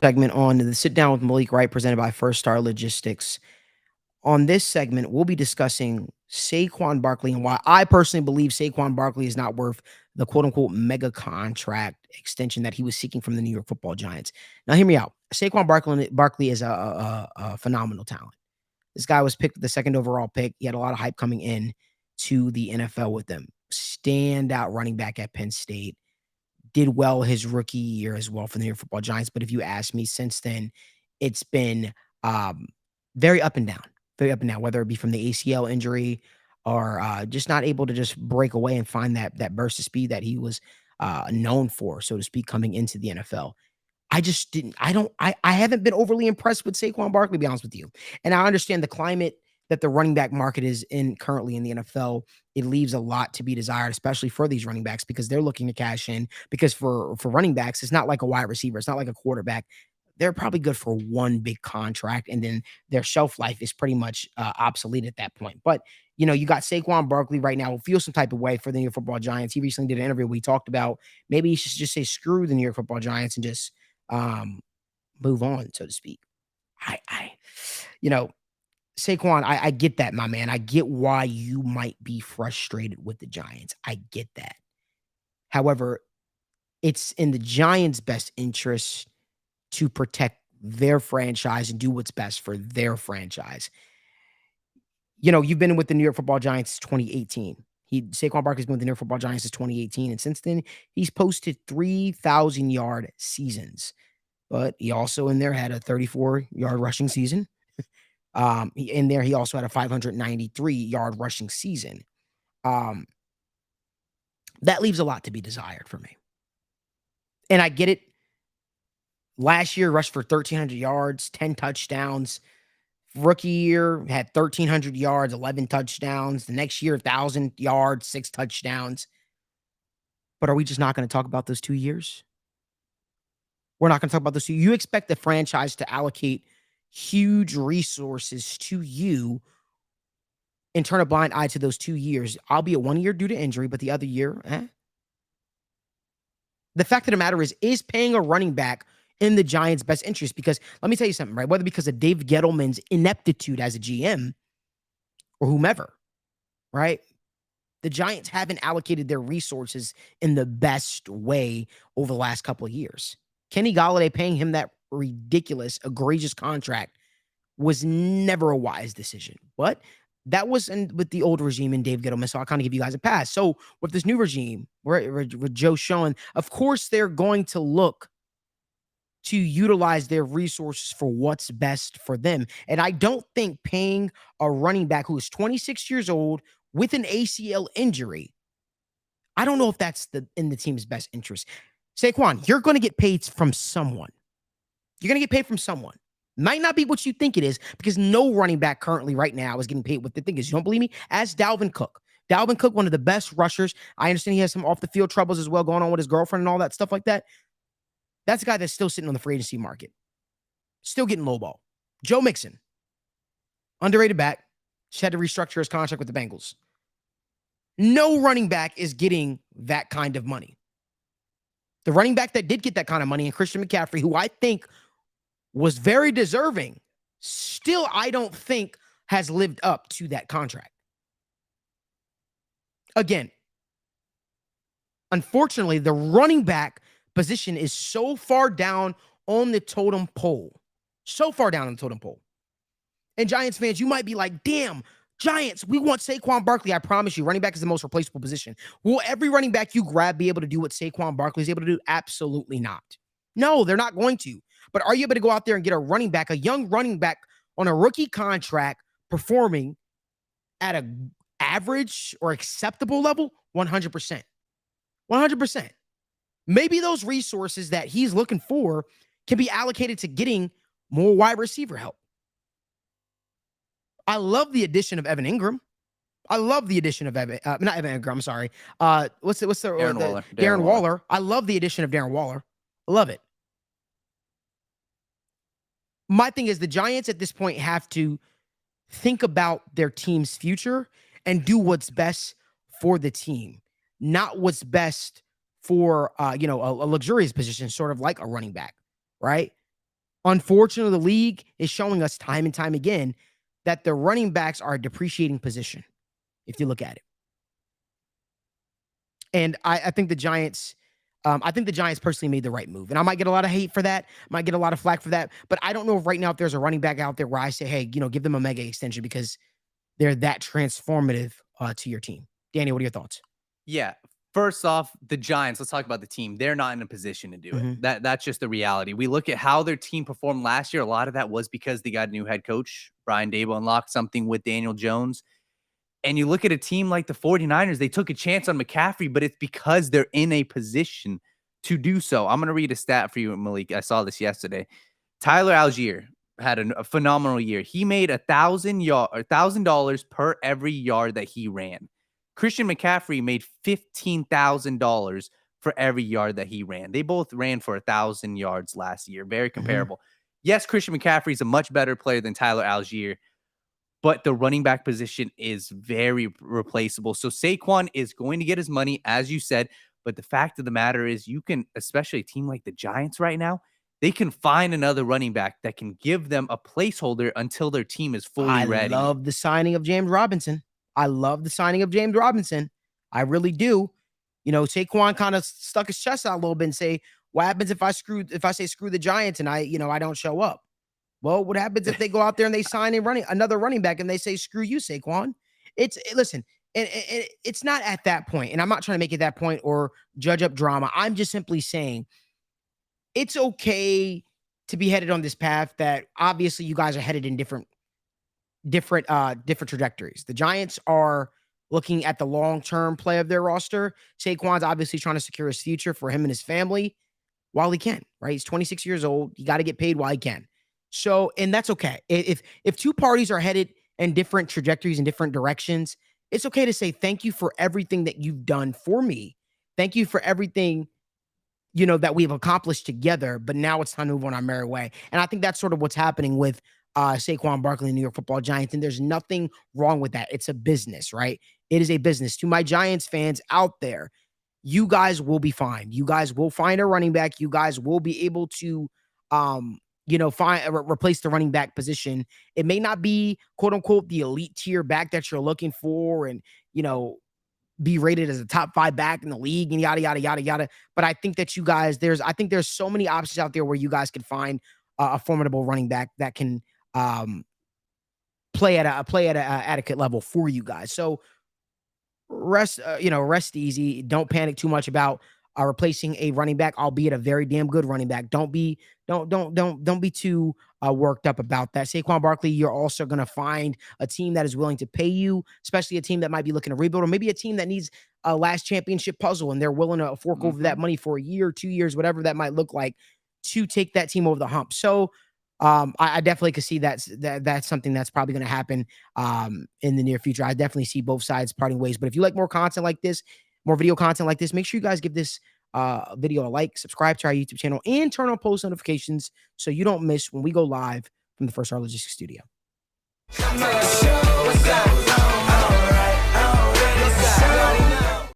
segment on the Sit Down with Malik Wright presented by First Star Logistics. On this segment, we'll be discussing Saquon Barkley and why I personally believe Saquon Barkley is not worth the quote unquote mega contract extension that he was seeking from the New York Football Giants. Now, hear me out. Saquon Barkley is a phenomenal talent. This guy was picked the second overall pick. He had a lot of hype coming in to the NFL with him. Standout running back at Penn State. Did well his rookie year as well for the New York Football Giants. But if you ask me since then, it's been very up and down, whether it be from the ACL injury or just not able to just break away and find that burst of speed that he was known for, so to speak, coming into the NFL. I haven't been overly impressed with Saquon Barkley, to be honest with you. And I understand the climate that the running back market is in currently in the NFL. It leaves a lot to be desired, especially for these running backs, because they're looking to cash in. Because for running backs, it's not like a wide receiver. It's not like a quarterback. They're probably good for one big contract, and then their shelf life is pretty much obsolete at that point. But, you got Saquon Barkley right now who feels some type of way for the New York Football Giants. He recently did an interview where he talked about maybe he should just say screw the New York Football Giants and just move on, so to speak. You know, Saquon, I get that, my man. I get why you might be frustrated with the Giants. I get that. However, it's in the Giants' best interest to protect their franchise and do what's best for their franchise. You've been with the New York Football Giants since 2018. Saquon Barkley's been with the New York Football Giants since 2018, and since then, he's posted 3,000-yard seasons. But he also in there had a 34-yard rushing season. He also had a 593-yard rushing season. That leaves a lot to be desired for me. And I get it. Last year, rushed for 1,300 yards, 10 touchdowns. Rookie year, had 1,300 yards, 11 touchdowns. The next year, 1,000 yards, 6 touchdowns. But are we just not going to talk about those 2 years? We're not going to talk about those 2. You expect the franchise to allocate huge resources to you and turn a blind eye to those 2 years, albeit 1 year due to injury, but the other year, The fact of the matter is paying a running back in the Giants' best interest? Because let me tell you something, right? Whether because of Dave Gettleman's ineptitude as a GM or whomever, right? The Giants haven't allocated their resources in the best way over the last couple of years. Kenny Golladay paying him that ridiculous, egregious contract was never a wise decision. But that was with the old regime and Dave Gettleman, so I'll kind of give you guys a pass. So with this new regime, with Joe Schoen, of course they're going to look to utilize their resources for what's best for them. And I don't think paying a running back who is 26 years old with an ACL injury, I don't know if that's in the team's best interest. Saquon, you're going to get paid from someone. You're going to get paid from someone. Might not be what you think it is, because no running back currently right now is getting paid. What the thing is, you don't believe me? Ask Dalvin Cook. Dalvin Cook, one of the best rushers. I understand he has some off the field troubles as well going on with his girlfriend and all that stuff like that. That's a guy that's still sitting on the free agency market. Still getting lowball. Joe Mixon. Underrated back. Just had to restructure his contract with the Bengals. No running back is getting that kind of money. The running back that did get that kind of money, and Christian McCaffrey, who I think was very deserving, still I don't think has lived up to that contract. Again, unfortunately, the running back position is so far down on the totem pole. So far down on the totem pole. And Giants fans, you might be like, damn, Giants, we want Saquon Barkley. I promise you, running back is the most replaceable position. Will every running back you grab be able to do what Saquon Barkley is able to do? Absolutely not. No, they're not going to. But are you able to go out there and get a young running back on a rookie contract performing at an average or acceptable level? 100%. 100%. Maybe those resources that he's looking for can be allocated to getting more wide receiver help. I love the addition of Evan Ingram. I love the addition of not Evan Ingram, I'm sorry. What's the Darren Waller. I love the addition of Darren Waller. I love it. My thing is the Giants at this point have to think about their team's future and do what's best for the team, not what's best for a luxurious position, sort of like a running back, right? Unfortunately, the league is showing us time and time again that the running backs are a depreciating position, if you look at it. And I think the Giants, personally made the right move. And I might get a lot of hate for that, might get a lot of flack for that. But I don't know if right now if there's a running back out there where I say, hey, give them a mega extension because they're that transformative to your team. Danny, what are your thoughts? Yeah. First off, the Giants, let's talk about the team. They're not in a position to do it. That's just the reality. We look at how their team performed last year. A lot of that was because they got a new head coach. Brian Daboll unlocked something with Daniel Jones. And you look at a team like the 49ers, they took a chance on McCaffrey, but it's because they're in a position to do so. I'm going to read a stat for you, Malik. I saw this yesterday. Tyler Algier had a phenomenal year. He made $1,000 per every yard that he ran. Christian McCaffrey made $15,000 for every yard that he ran. They both ran for 1,000 yards last year. Very comparable. Yes, Christian McCaffrey is a much better player than Tyler Algier, but the running back position is very replaceable. So Saquon is going to get his money, as you said, but the fact of the matter is you can, especially a team like the Giants right now, they can find another running back that can give them a placeholder until their team is fully ready. I love the signing of James Robinson. I really do. Saquon kind of stuck his chest out a little bit and say, what happens if I say screw the Giants and I don't show up? Well, what happens if they go out there and they sign another running back and they say, screw you, Saquon? Listen, it's not at that point. And I'm not trying to make it that point or judge up drama. I'm just simply saying it's okay to be headed on this path that obviously you guys are headed in different trajectories. The Giants are looking at the long-term play of their roster. Saquon's obviously trying to secure his future for him and his family while he can, right? He's 26 years old. You got to get paid while he can. So, and that's okay. If two parties are headed in different trajectories and different directions, it's okay to say thank you for everything that you've done for me. Thank you for everything, that we've accomplished together, but now it's time to move on our merry way. And I think that's sort of what's happening with Saquon Barkley and the New York Football Giants. And there's nothing wrong with that. It's a business, right? It is a business. To my Giants fans out there, you guys will be fine. You guys will find a running back. You guys will be able to, replace the running back position. It may not be quote unquote the elite tier back that you're looking for and, be rated as a top 5 back in the league and yada, yada, yada, yada. But I think that you guys, there's so many options out there where you guys can find a formidable running back that can play at a adequate level for you guys. So rest easy. Don't panic too much about replacing a running back, albeit a very damn good running back. Don't be too worked up about that. Saquon Barkley, you're also going to find a team that is willing to pay you, especially a team that might be looking to rebuild, or maybe a team that needs a last championship puzzle and they're willing to fork over that money for a year, 2 years, whatever that might look like, to take that team over the hump. So I definitely could see that's something that's probably going to happen in the near future. I definitely see both sides parting ways. But if you like more content like this, more video content like this, make sure you guys give this video a like, subscribe to our YouTube channel, and turn on post notifications so you don't miss when we go live from the First Star Logistics studio.